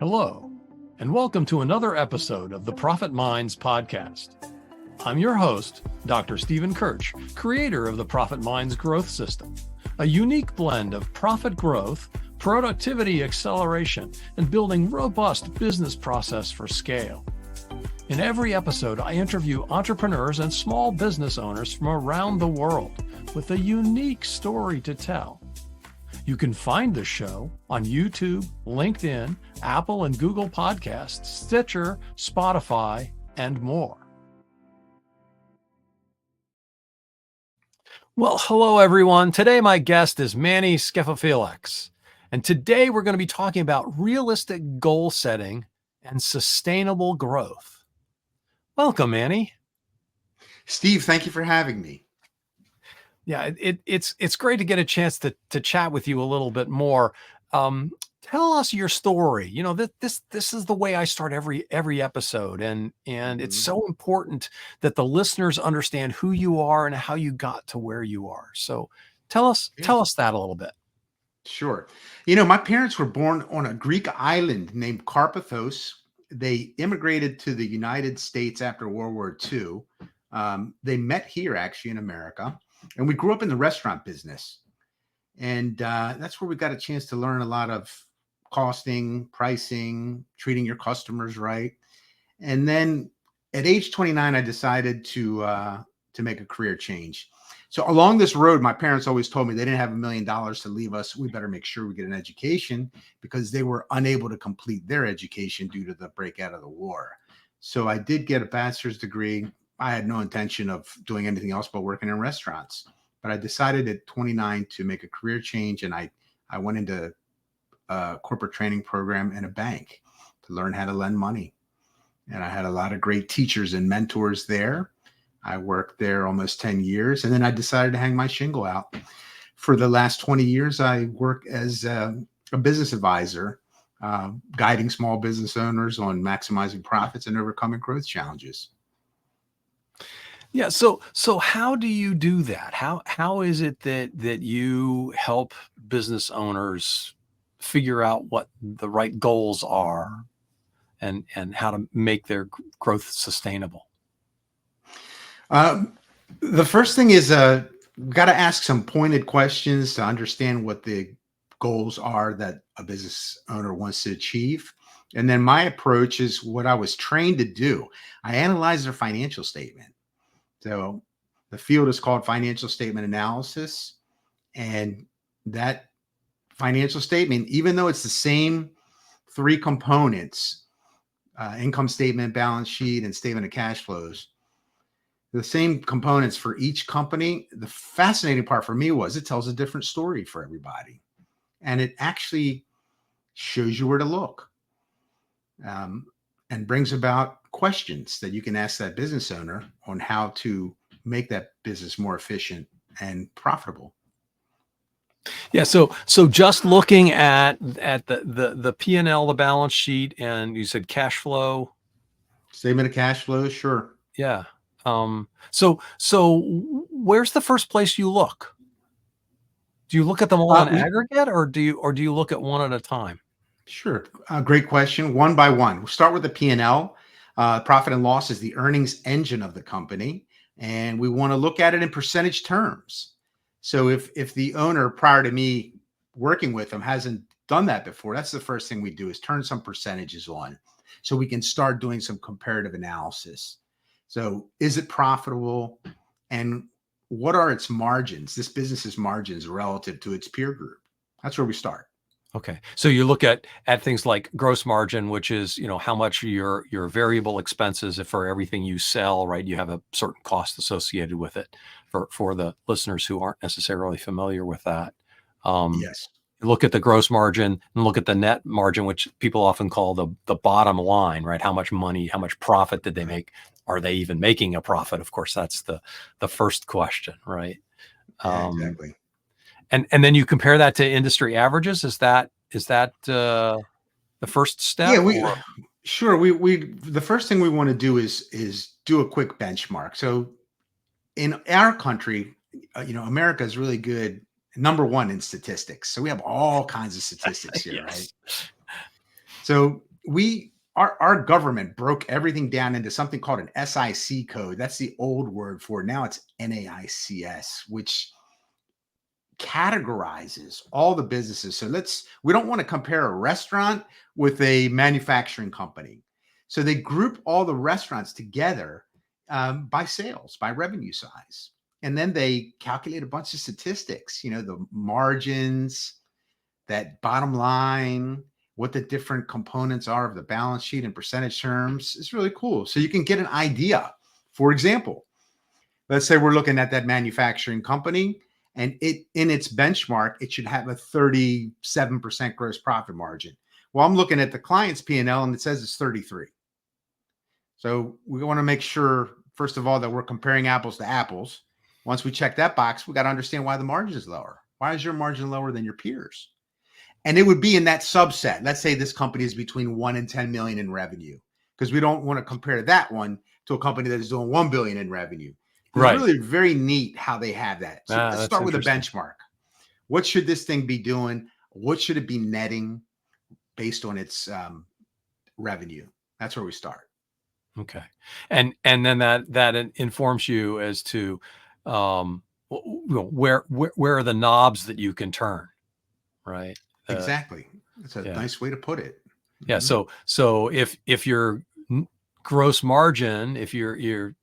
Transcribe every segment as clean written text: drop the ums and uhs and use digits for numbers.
Hello, and welcome to another episode of the Profit Minds podcast. I'm your host, Dr. Stephen Kirch, creator of the Profit Minds Growth System, a unique blend of profit growth, productivity acceleration, and building robust business process for scale. In every episode, I interview entrepreneurs and small business owners from around the world with a unique story to tell. You can find the show on YouTube, LinkedIn, Apple and Google Podcasts, Stitcher, Spotify, and more. Well, hello, everyone. Today, my guest is Manny Skevofilax. And today, we're going to be talking about realistic goal setting and sustainable growth. Welcome, Manny. Steve, thank you for having me. Yeah, it's great to get a chance to chat with you a little bit more. Tell us your story. You know, this is the way I start every episode, and it's so important that the listeners understand who you are and how you got to where you are. So tell us that a little bit. Sure. You know, my parents were born on a Greek island named Carpathos. They immigrated to the United States after World War II. They met here actually in America. And we grew up in the restaurant business. And that's where we got a chance to learn a lot of costing, pricing, treating your customers right. And then at age 29, I decided to make a career change. So along this road, my parents always told me they didn't have $1 million to leave us. We better make sure we get an education because they were unable to complete their education due to the breakout of the war. So I did get a bachelor's degree. I had no intention of doing anything else but working in restaurants. But I decided at 29 to make a career change, and I went into a corporate training program in a bank to learn how to lend money. And I had a lot of great teachers and mentors there. I worked there almost 10 years, and then I decided to hang my shingle out. For the last 20 years, I work as a business advisor, guiding small business owners on maximizing profits and overcoming growth challenges. Yeah. So how do you do that? How is it that you help business owners figure out what the right goals are and how to make their growth sustainable? The first thing is we've got to ask some pointed questions to understand what the goals are that a business owner wants to achieve. And then my approach is what I was trained to do. I analyze their financial statement. So the field is called financial statement analysis. And that financial statement, even though it's the same three components, income statement, balance sheet, and statement of cash flows, the same components for each company, the fascinating part for me was it tells a different story for everybody. And it actually shows you where to look and brings about questions that you can ask that business owner on how to make that business more efficient and profitable. Yeah. So just looking at the P&L, the balance sheet, and you said cash flow. Statement of cash flow. Sure. Yeah. So where's the first place you look? Do you look at them all in aggregate, or do you look at one at a time? Sure. Great question. One by one. We'll start with the P&L. Profit and loss is the earnings engine of the company. And we want to look at it in percentage terms. So if the owner prior to me working with them hasn't done that before, that's the first thing we do is turn some percentages on so we can start doing some comparative analysis. So is it profitable? And what are its margins, this business's margins relative to its peer group? That's where we start. Okay. So you look at things like gross margin, which is, you know, how much your variable expenses, if for everything you sell, right, you have a certain cost associated with it for the listeners who aren't necessarily familiar with that. Yes. Look at the gross margin and look at the net margin, which people often call the bottom line, right? How much money, how much profit did they make? Are they even making a profit? Of course, that's the first question, right? Yeah, exactly. And then you compare that to industry averages. Is that the first step? Yeah, sure. We the first thing we want to do is do a quick benchmark. So in our country, America is really good, number one in statistics. So we have all kinds of statistics here, Yes. right? So our government broke everything down into something called an SIC code. That's the old word for it. Now it's NAICS, which categorizes all the businesses. So we don't want to compare a restaurant with a manufacturing company. So they group all the restaurants together by sales, by revenue size. And then they calculate a bunch of statistics, the margins, that bottom line, what the different components are of the balance sheet in percentage terms. It's really cool. So you can get an idea. For example, let's say we're looking at that manufacturing company, and in its benchmark, it should have a 37% gross profit margin. Well, I'm looking at the client's P&L and it says it's 33. So we want to make sure, first of all, that we're comparing apples to apples. Once we check that box, we got to understand why the margin is lower. Why is your margin lower than your peers? And it would be in that subset. Let's say this company is between 1 and 10 million in revenue, because we don't want to compare that one to a company that is doing 1 billion in revenue. Right. It's really very neat how they have that. So let's start with a benchmark. What should this thing be doing? What should it be netting based on its revenue? That's where we start. Okay. And then that informs you as to where are the knobs that you can turn, right? Exactly. That's a nice way to put it. Yeah. So if your gross margin, if you're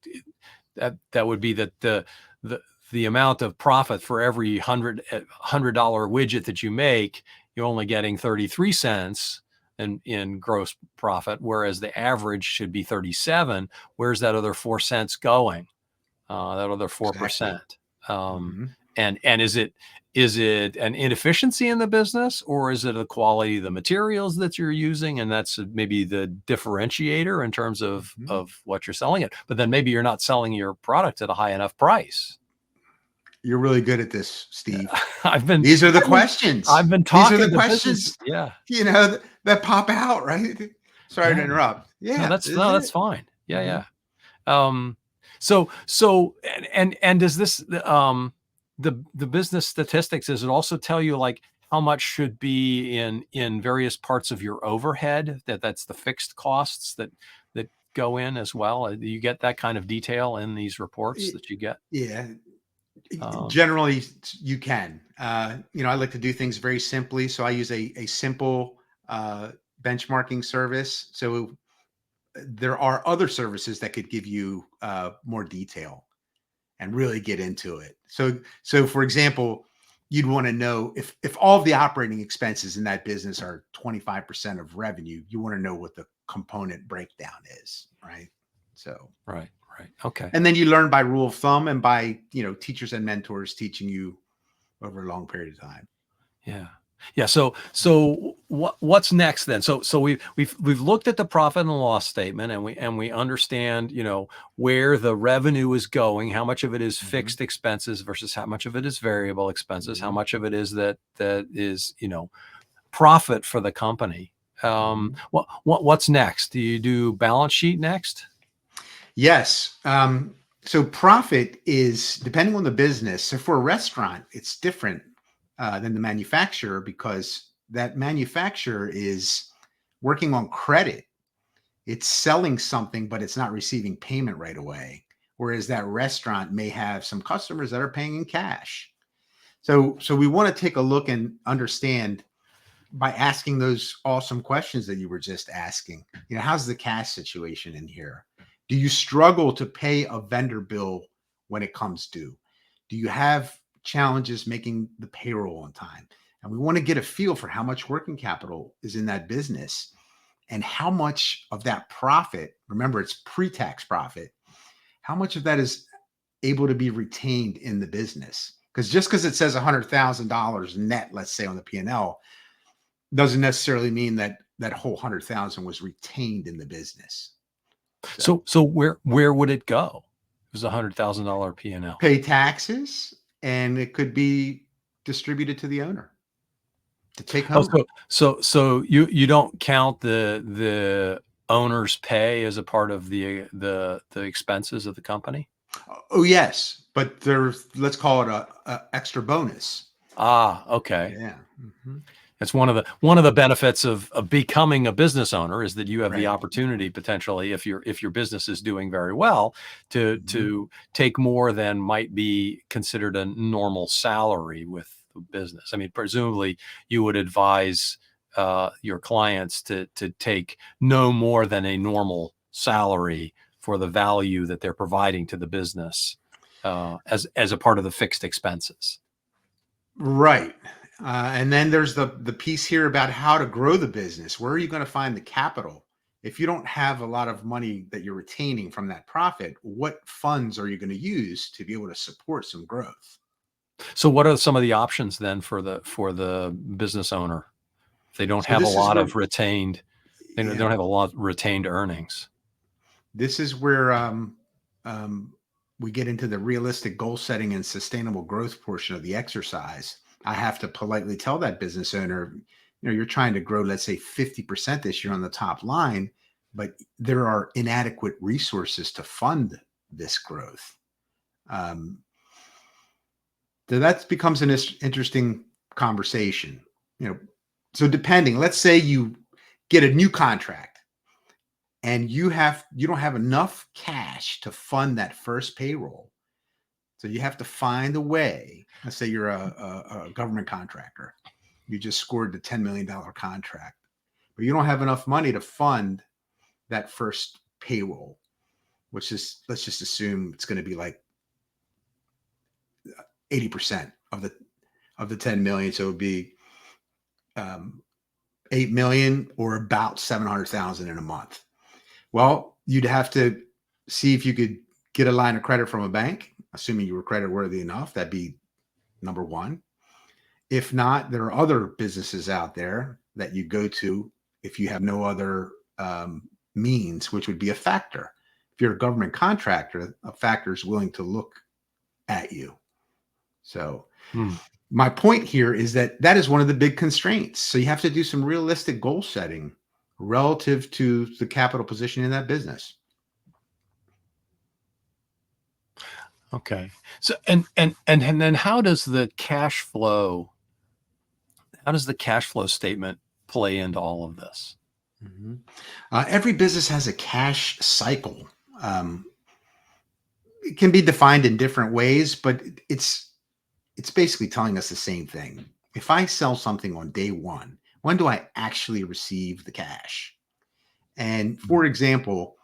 that would be that the amount of profit for every $100 widget that you make, you're only getting 33 cents in gross profit, whereas the average should be 37. Where's that other 4 cents going? That other 4%. And is it an inefficiency in the business, or is it a quality of the materials that you're using? And that's maybe the differentiator in terms of what you're selling it. But then maybe you're not selling your product at a high enough price. You're really good at this, Steve. These are the questions. I've been talking. These are the questions. Business, that pop out, right? Sorry to interrupt. Yeah, that's fine. Yeah. So does this the business statistics, does it also tell you like how much should be in various parts of your overhead, that's the fixed costs that go in as well? Do you get that kind of detail in these reports that you get? Yeah. Generally you can. I like to do things very simply. So I use a simple benchmarking service. So there are other services that could give you more detail and really get into it. So for example, you'd want to know if all of the operating expenses in that business are 25% of revenue, you want to know what the component breakdown is, right? So right. Okay. And then you learn by rule of thumb and by, teachers and mentors teaching you over a long period of time. Yeah. So what's next then? So we've looked at the profit and loss statement, and we understand, where the revenue is going, how much of it is fixed expenses versus how much of it is variable expenses, how much of it is that is, profit for the company. What's next? Do you do balance sheet next? Yes. So profit is depending on the business. So for a restaurant, it's different than the manufacturer, because that manufacturer is working on credit. It's selling something, but it's not receiving payment right away. Whereas that restaurant may have some customers that are paying in cash. So we want to take a look and understand by asking those awesome questions that you were just asking. How's the cash situation in here? Do you struggle to pay a vendor bill when it comes due? Do you have challenges making the payroll on time? And we want to get a feel for how much working capital is in that business and how much of that profit, remember it's pre-tax profit, how much of that is able to be retained in the business? Because just because it says $100,000 net, let's say on the P&L, doesn't necessarily mean that whole 100,000 was retained in the business. So where would it go? It was $100,000 P&L. Pay taxes, and it could be distributed to the owner to take home. So you don't count the owner's pay as a part of the expenses of the company? Oh yes, but there's, let's call it a extra bonus. Okay. Yeah. It's one of the benefits of becoming a business owner is that you have the Right. opportunity potentially, if your business is doing very well, to Mhm. take more than might be considered a normal salary with the business. I mean, presumably you would advise your clients to take no more than a normal salary for the value that they're providing to the business as a part of the fixed expenses. Right. And then there's the piece here about how to grow the business. Where are you going to find the capital? If you don't have a lot of money that you're retaining from that profit, what funds are you going to use to be able to support some growth? So what are some of the options then for the business owner? If they don't So have a this is lot where, of retained, they yeah, don't have a lot of retained earnings. this is where um, we get into the realistic goal setting and sustainable growth portion of the exercise. I have to politely tell that business owner, you're trying to grow, let's say 50% this year on the top line, but there are inadequate resources to fund this growth. Um, so that becomes an interesting conversation. You know, so depending, let's say you get a new contract and you don't have enough cash to fund that first payroll. So you have to find a way. Let's say you're a government contractor. You just scored the $10 million contract, but you don't have enough money to fund that first payroll, which is, let's just assume it's going to be like 80% of the 10 million. So it would be 8 million or about 700,000 in a month. Well, you'd have to see if you could get a line of credit from a bank, assuming you were credit worthy enough. That'd be number one. If not, there are other businesses out there that you go to if you have no other means, which would be a factor. If you're a government contractor, a factor is willing to look at you. So Hmm. my point here is that is one of the big constraints. So you have to do some realistic goal setting relative to the capital position in that business. Okay. So and then how does the cash flow statement play into all of this? Mhm. Every business has a cash cycle. Um, it can be defined in different ways, but it's basically telling us the same thing. If I sell something on day one, when do I actually receive the cash? And Hmm. for example,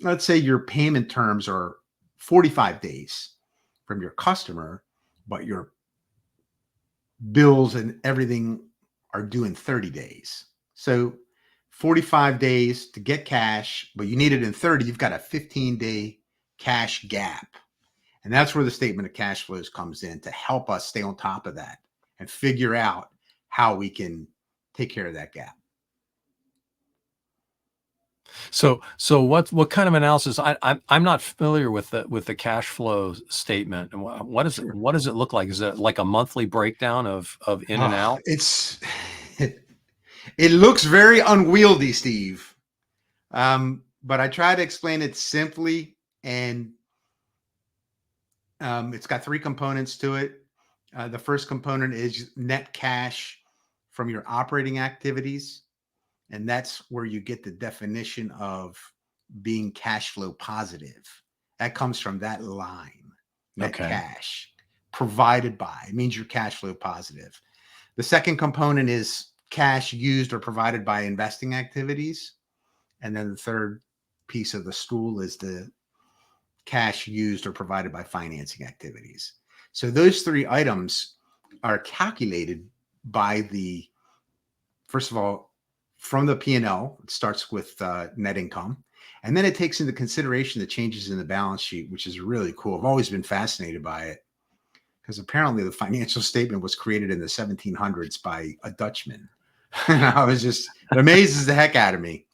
let's say your payment terms are 45 days from your customer, but your bills and everything are due in 30 days. So 45 days to get cash, but you need it in 30, you've got a 15-day cash gap. And that's where the statement of cash flows comes in to help us stay on top of that and figure out how we can take care of that gap. So what kind of analysis? I'm not familiar with the cash flow statement. And Sure. what does it look like? Is it like a monthly breakdown of in and Oh, out? it looks very unwieldy, Steve. But I try to explain it simply, and it's got three components to it. The first component is net cash from your operating activities, and that's where you get the definition of being cash flow positive. That comes from that line, net Okay. cash provided by. It means you're cash flow positive. The second component is cash used or provided by investing activities. And then the third piece of the stool is the cash used or provided by financing activities. So those three items are calculated by the, first of all, from the P&L. It starts with net income. And then it takes into consideration the changes in the balance sheet, which is really cool. I've always been fascinated by it because apparently the financial statement was created in the 1700s by a Dutchman. And I was just, it amazes the heck out of me.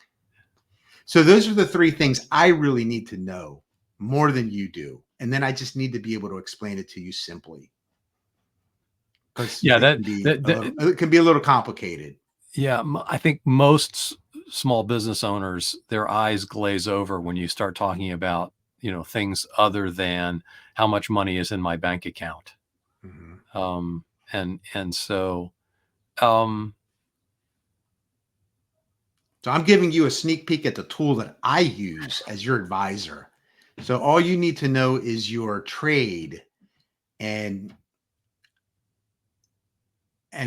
So those are the three things I really need to know more than you do. And then I just need to be able to explain it to you simply because Yeah, that it can be a little complicated. yeah, I think most small business owners, their eyes glaze over when you start talking about, things other than how much money is in my bank account. Mhm. And so, um, So I'm giving you a sneak peek at the tool that I use as your advisor. So all you need to know is your trade and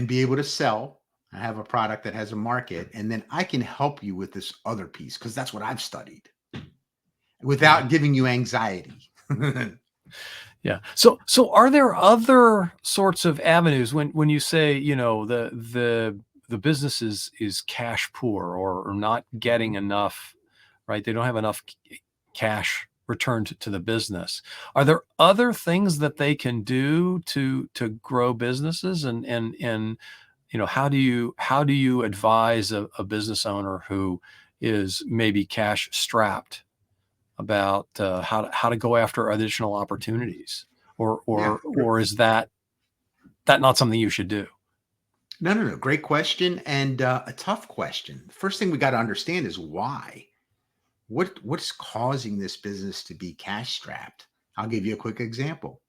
be able to sell. I have a product that has a market, and then I can help you with this other piece because that's what I've studied without giving you anxiety. yeah. So are there other sorts of avenues when you say, you know, the business is cash poor or not getting enough, right? They don't have enough cash returned to the business. Are there other things that they can do to grow businesses? And you know, how do you advise a business owner who is maybe cash strapped about how to go after additional opportunities, Yeah. or is that not something you should do? No, no, no. Great question and a tough question. The first thing we got to understand is why. What's causing this business to be cash strapped? I'll give you a quick example.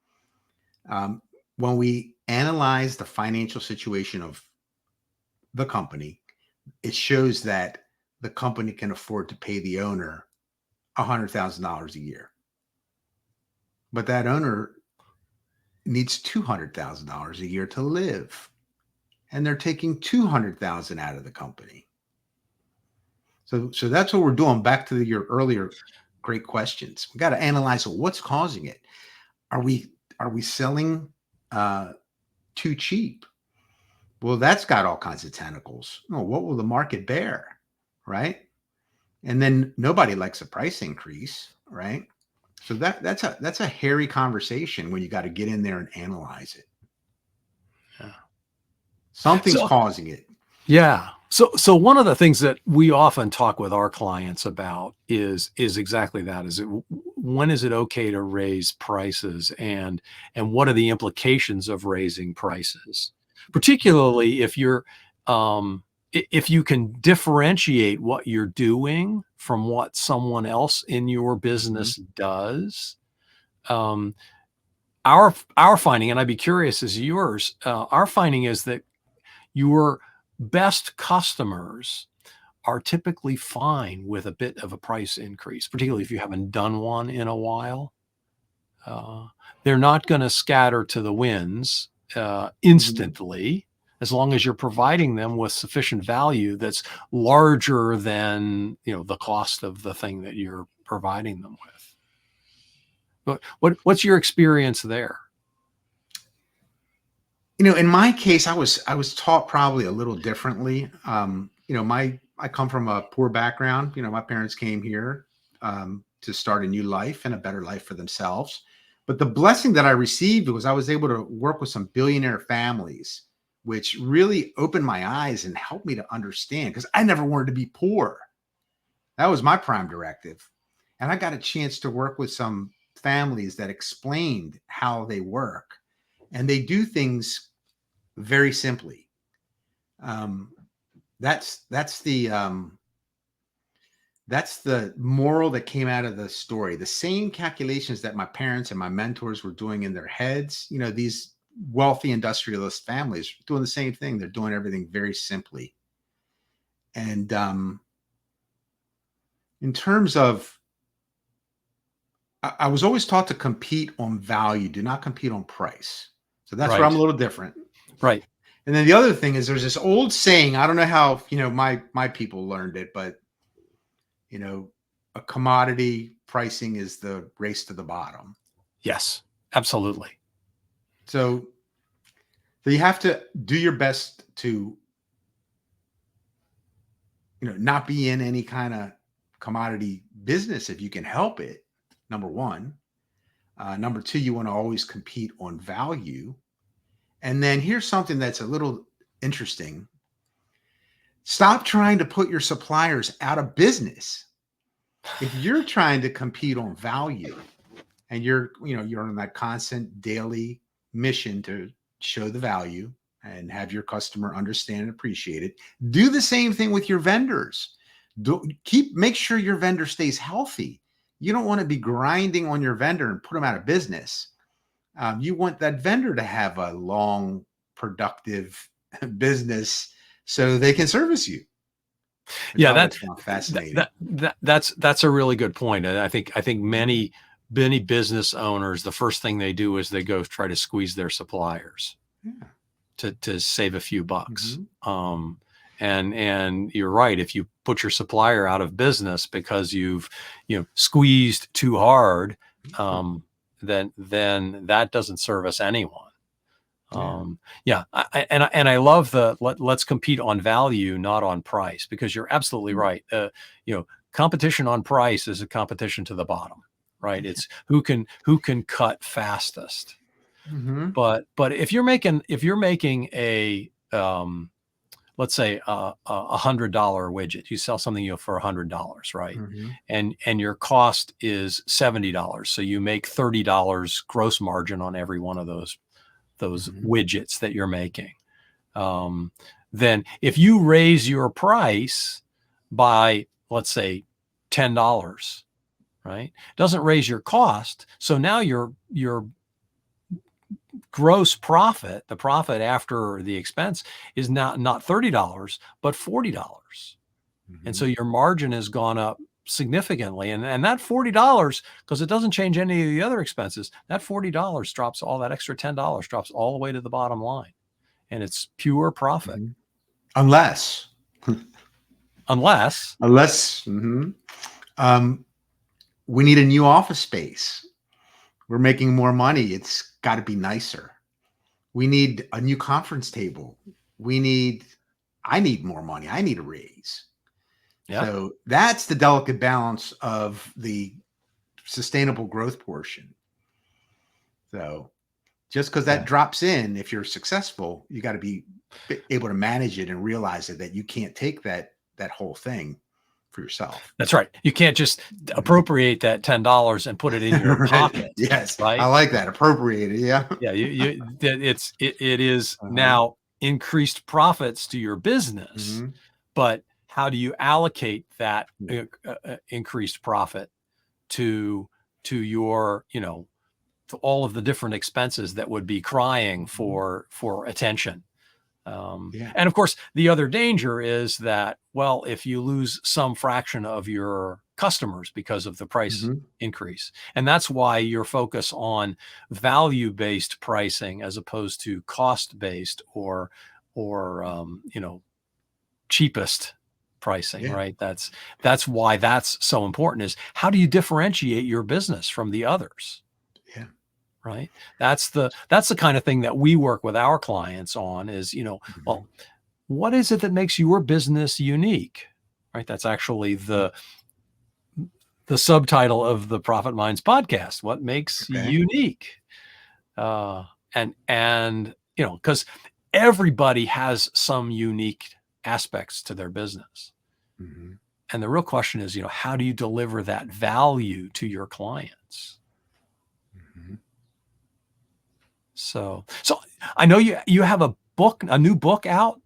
Um, when we analyze the financial situation of the company, it shows that the company can afford to pay the owner $100,000 a year, but that owner needs $200,000 a year to live, and they're taking 200,000 out of the company. So that's what we're doing. Back to your earlier great questions. We got to analyze what's causing it. Are we selling too cheap? Well, that's got all kinds of tentacles. Oh, what will the market bear? Right. And then nobody likes a price increase, right? So that's a hairy conversation when you got to get in there and analyze it. Yeah. Something's So causing it. yeah. So one of the things that we often talk with our clients about is exactly that. When is it okay to raise prices, and what are the implications of raising prices, particularly if you're if you can differentiate what you're doing from what someone else in your Mhm. business does. Um, our finding, and I'd be curious as yours, our finding is that your best customers are typically fine with a bit of a price increase, particularly if you haven't done one in a while. Uh, they're not going to scatter to the winds Mhm. instantly, as long as you're providing them with sufficient value that's larger than, you know, the cost of the thing that you're providing them with. But what's your experience there? In my case, I was taught probably a little differently. I come from a poor background. My parents came here to start a new life and a better life for themselves. But the blessing that I received was I was able to work with some billionaire families, which really opened my eyes and helped me to understand because I never wanted to be poor. That was my prime directive. And I got a chance to work with some families that explained how they work. And they do things very simply. Um, that's the moral that came out of the story. The same calculations that my parents and my mentors were doing in their heads. These wealthy industrialist families doing the same thing. They're doing everything very simply. And in terms of, I was always taught to compete on value. Do not compete on price. So that's where I'm Right, a little different. right. And then the other thing is there's this old saying, I don't know how, my people learned it, but you know, a commodity pricing is the race to the bottom. Yes, absolutely. So, so you have to do your best to, not be in any kind of commodity business if you can help it. Number one. Number two, you want to always compete on value. And then here's something that's a little interesting. Stop trying to put your suppliers out of business. If you're trying to compete on value and you're on that constant daily mission to show the value and have your customer understand and appreciate it, do the same thing with your vendors. Make sure your vendor stays healthy. You don't want to be grinding on your vendor and put them out of business. You want that vendor to have a long productive business so they can service you. Yeah, That's fascinating. that's a really good point. And I think many business owners, the first thing they do is they go try to squeeze their suppliers to save a few bucks. And you're right. If you put your supplier out of business because you've squeezed too hard, then that doesn't service anyone. I love let's compete on value, not on price, because you're absolutely right. Competition on price is a competition to the bottom, right? It's who can cut fastest. But if you're making a let's say $100 widget, you sell something for $100, right? And your cost is $70, so you make $30 gross margin on every one of those widgets that you're making. Then if you raise your price by, let's say, $10, right? Doesn't raise your cost. So now your gross profit, the profit after the expense, is not $30, but $40. And so your margin has gone up significantly. And that $40, because it doesn't change any of the other expenses, that $40 drops, all that extra $10 drops all the way to the bottom line. And it's pure profit. Unless we need a new office space. We're making more money. It's got to be nicer. We need a new conference table. I need more money. I need a raise. Yeah. So that's the delicate balance of the sustainable growth portion. So just because that drops in, if you're successful, you got to be able to manage it and realize that you can't take that whole thing for yourself. That's right. You can't just appropriate that $10 and put it in your pocket. Yes, right. I like that. Appropriate it. Yeah. Yeah. It is now increased profits to your business, but how do you allocate that increased profit to your, to all of the different expenses that would be crying for attention? And of course, the other danger is that, well, if you lose some fraction of your customers because of the price increase, and that's why your focus on value-based pricing as opposed to cost-based or cheapest pricing, right? That's why that's so important, is how do you differentiate your business from the others? Right. That's the kind of thing that we work with our clients on is, well, what is it that makes your business unique? Right. That's actually the subtitle of the Profit Minds podcast. What makes you unique? And because everybody has some unique aspects to their business. And the real question is, how do you deliver that value to your clients? So I know you have a new book out.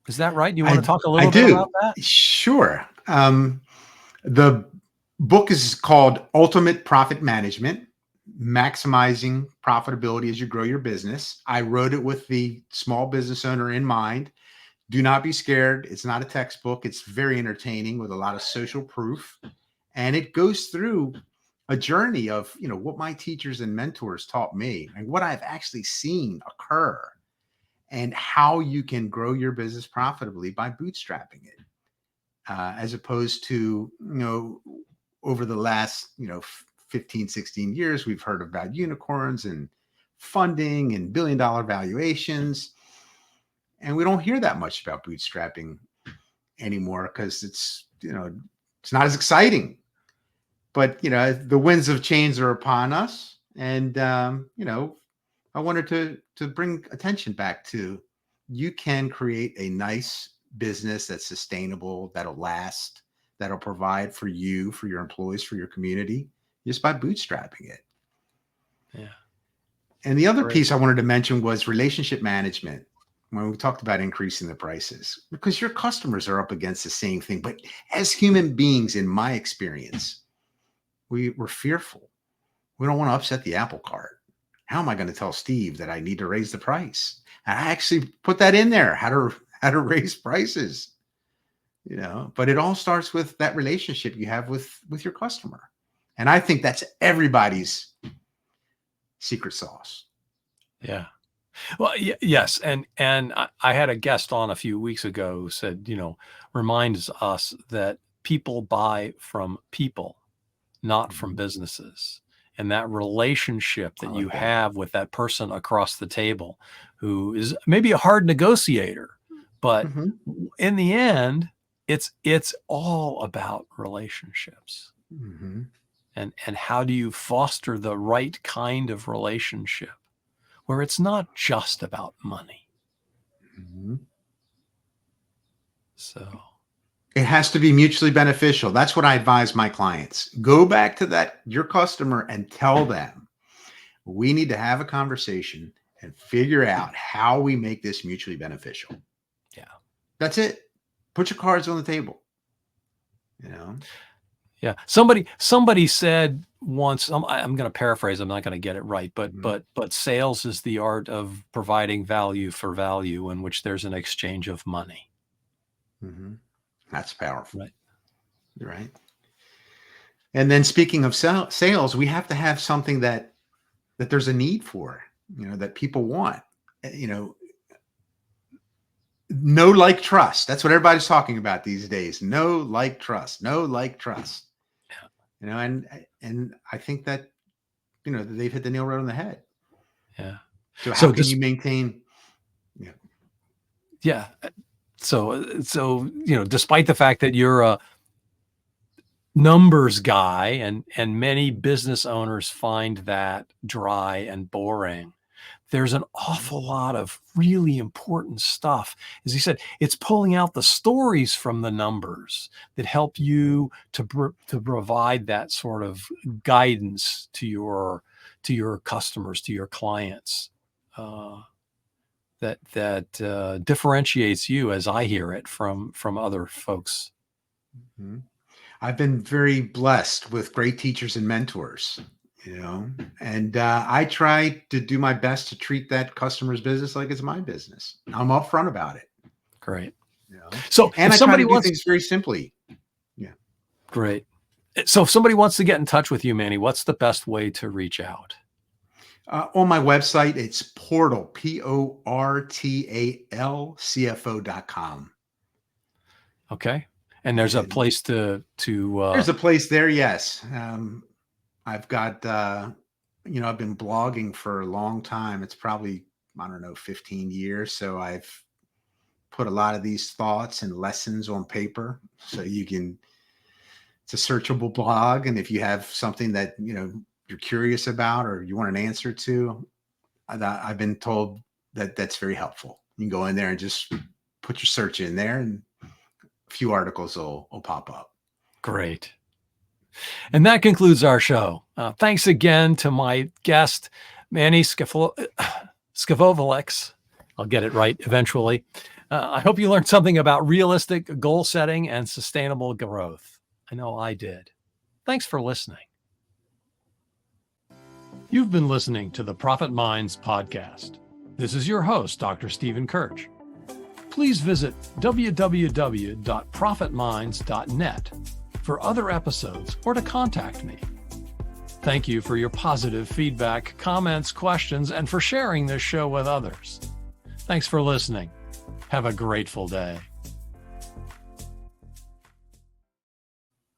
Is that right? You want to talk a little bit about that? Sure. The book is called Ultimate Profit Management: Maximizing Profitability as You Grow Your Business. I wrote it with the small business owner in mind. Do not be scared. It's not a textbook. It's very entertaining with a lot of social proof. And it goes through a journey of, what my teachers and mentors taught me and what I've actually seen occur, and how you can grow your business profitably by bootstrapping it, as opposed to, over the last, 15, 16 years, we've heard about unicorns and funding and billion-dollar valuations. And we don't hear that much about bootstrapping anymore because it's not as exciting. But, the winds of change are upon us. And, I wanted to bring attention back to, you can create a nice business that's sustainable, that'll last, that'll provide for you, for your employees, for your community, just by bootstrapping it. Yeah. And the other piece I wanted to mention was relationship management, when we talked about increasing the prices, because your customers are up against the same thing. But as human beings, in my experience, we're fearful. We don't want to upset the apple cart. How am I going to tell Steve that I need to raise the price? And I actually put that in there, how to raise prices, but it all starts with that relationship you have with your customer. And I think that's everybody's secret sauce. Yeah. Well, yes. And I had a guest on a few weeks ago who said, reminds us that people buy from people, not from businesses. And that relationship that you have with that person across the table who is maybe a hard negotiator, but in the end, it's all about relationships. And how do you foster the right kind of relationship where it's not just about money? So it has to be mutually beneficial. That's what I advise my clients. Go back to your customer and tell them, we need to have a conversation and figure out how we make this mutually beneficial. Yeah. That's it. Put your cards on the table. Yeah. Somebody said once, I'm going to paraphrase, I'm not going to get it right, but sales is the art of providing value for value in which there's an exchange of money. That's powerful. Right. Right. And then speaking of sales, we have to have something that there's a need for, that people want, know, like, trust. That's what everybody's talking about these days. Know, like, trust. Know, like, trust. And I think that, they've hit the nail right on the head. Yeah. So how can you maintain? Yeah. So, despite the fact that you're a numbers guy and many business owners find that dry and boring, there's an awful lot of really important stuff. As he said, it's pulling out the stories from the numbers that help you to provide that sort of guidance to your customers, to your clients, that differentiates you, as I hear it, from other folks. I've been very blessed with great teachers and mentors. And I try to do my best to treat that customer's business like it's my business. I'm upfront about it. Great. So, and I try to do things very simply. Yeah. Great. So if somebody wants to get in touch with you, Manny, what's the best way to reach out? On my website, it's portal, portal, CFO.com. Okay. And there's a place to there's a place there. Yes. I've got, I've been blogging for a long time. It's probably, 15 years. So I've put a lot of these thoughts and lessons on paper. So it's a searchable blog. And if you have something that, you're curious about or you want an answer to, I've been told that that's very helpful. You can go in there and just put your search in there and a few articles will pop up. Great. And that concludes our show. Thanks again to my guest, Manny Skevofilax. I'll get it right eventually. I hope you learned something about realistic goal setting and sustainable growth. I know I did. Thanks for listening. You've been listening to the Profit Minds podcast. This is your host, Dr. Stephen Kirch. Please visit www.profitminds.net for other episodes or to contact me. Thank you for your positive feedback, comments, questions, and for sharing this show with others. Thanks for listening. Have a grateful day.